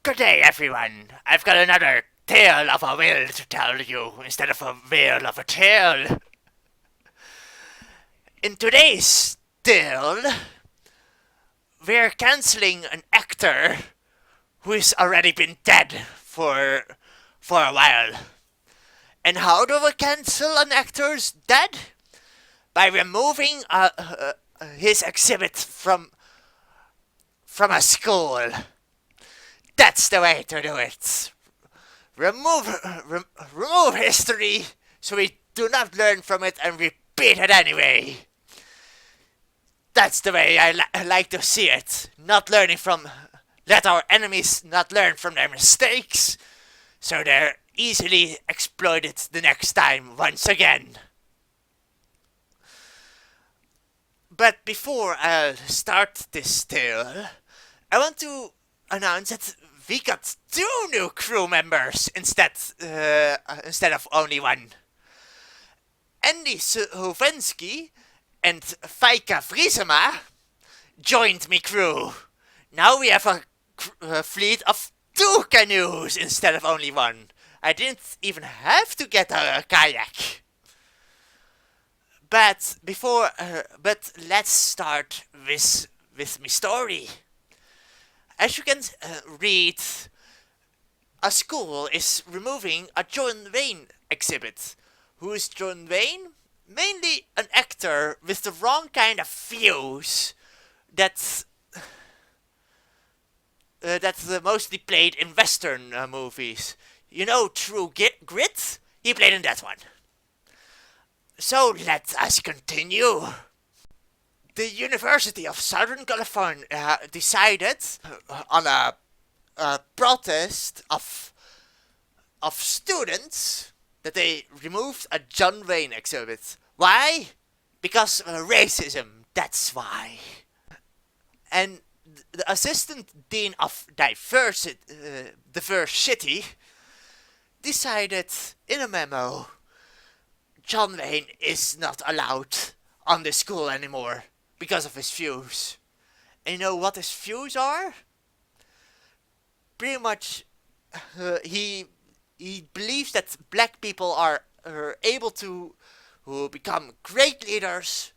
Good day, everyone. I've got another tale of a whale to tell you instead of a whale of a tale. In today's tale, we're cancelling an actor who's already been dead for a while. And how do we cancel an actor's dead? By removing his exhibit from a school. That's the way to do it. Remove history so we do not learn from it and repeat it anyway. That's the way I like to see it. Not learning from. Let our enemies not learn from their mistakes so they're easily exploited the next time once again. But before I start this tale, I want to announce that we got two new crew members instead of only one. Andy Hovensky and Faika Vriesema joined me crew. Now we have a fleet of two canoes instead of only one. I didn't even have to get a kayak. But let's start with my story. As you can read, a school is removing a John Wayne exhibit. Who is John Wayne? Mainly an actor with the wrong kind of views that's mostly played in Western movies. You know True Grit? He played in that one. So let us continue. The University of Southern California decided on a protest of students that they removed a John Wayne exhibit. Why? Because of racism. That's why. And the assistant dean of diversity decided in a memo John Wayne is not allowed on the school anymore because of his views. And you know what his views are? Pretty much, he believes that black people are able to become great leaders,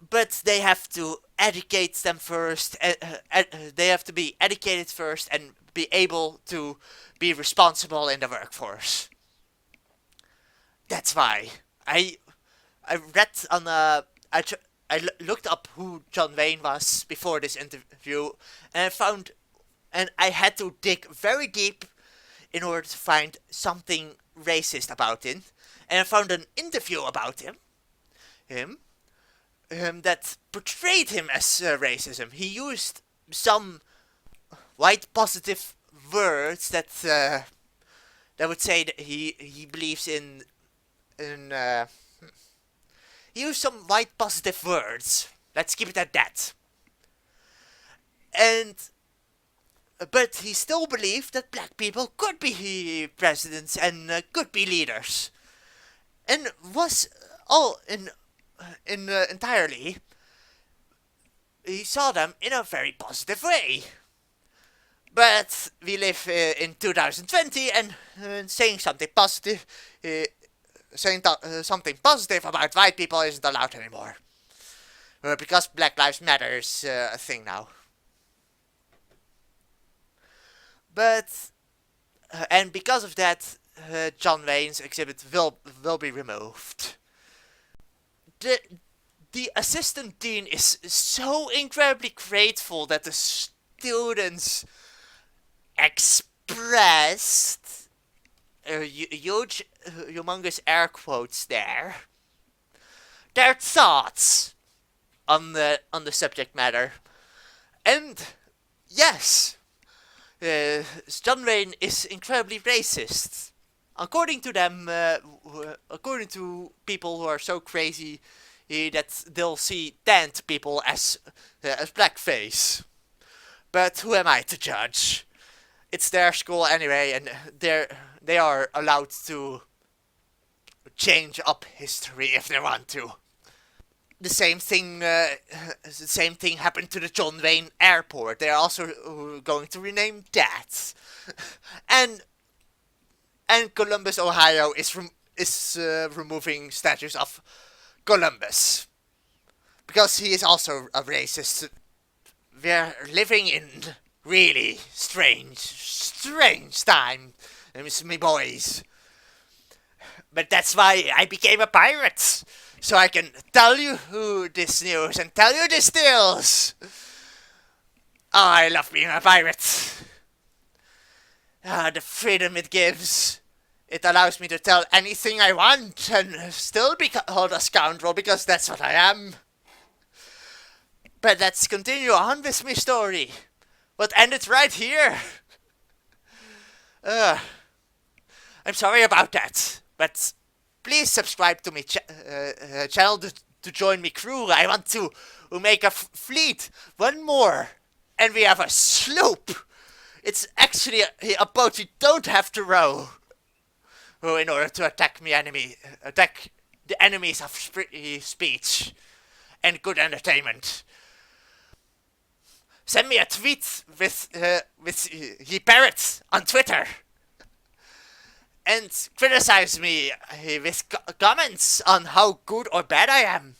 but they have to educate them first. They have to be educated first and be able to be responsible in the workforce. That's why I read on I looked up who John Wayne was before this interview, and I had to dig very deep in order to find something racist about him, and I found an interview about him that portrayed him as racism. He used some white positive words that would say that he believes in he used some white positive words. Let's keep it at that. And but he still believed that black people could be presidents and could be leaders, and was all in entirely. He saw them in a very positive way. But we live in 2020, and saying something positive. Something positive about white people isn't allowed anymore. Because Black Lives Matter is a thing now. But, and because of that, John Wayne's exhibit will be removed. The assistant dean is so incredibly grateful that the students expressed huge, humongous air quotes there, their thoughts on the subject matter. And yes, John Wayne is incredibly racist. According to them, according to people who are so crazy that they'll see tanned people as blackface. But who am I to judge? It's their school anyway, and they are allowed to change up history if they want to. the same thing. The same thing happened to the John Wayne Airport. They are also going to rename that, and Columbus, Ohio, is removing statues of Columbus because he is also a racist. We're living in really strange time, me boys. But that's why I became a pirate. So I can tell you who this news and tell you this deals. I love being a pirate. The freedom it gives. It allows me to tell anything I want and still be called a scoundrel because that's what I am. But let's continue on with my story. What ended right here. I'm sorry about that, but please subscribe to my channel to join me crew. I want to make a fleet. One more. And we have a sloop. It's actually a boat you don't have to row. In order to attack the enemies of speech and good entertainment. Send me a tweet with ye parrots on Twitter. And criticize me with comments on how good or bad I am.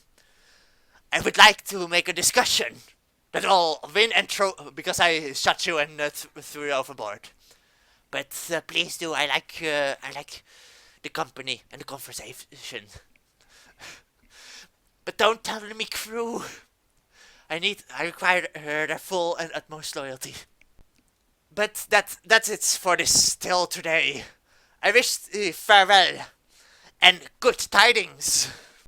I would like to make a discussion that I'll win and throw because I shot you and threw you overboard. But please do. I like the company and the conversation. But don't tell me crew. I require their full and utmost loyalty. But that's it for this tale today. I wish farewell and good tidings.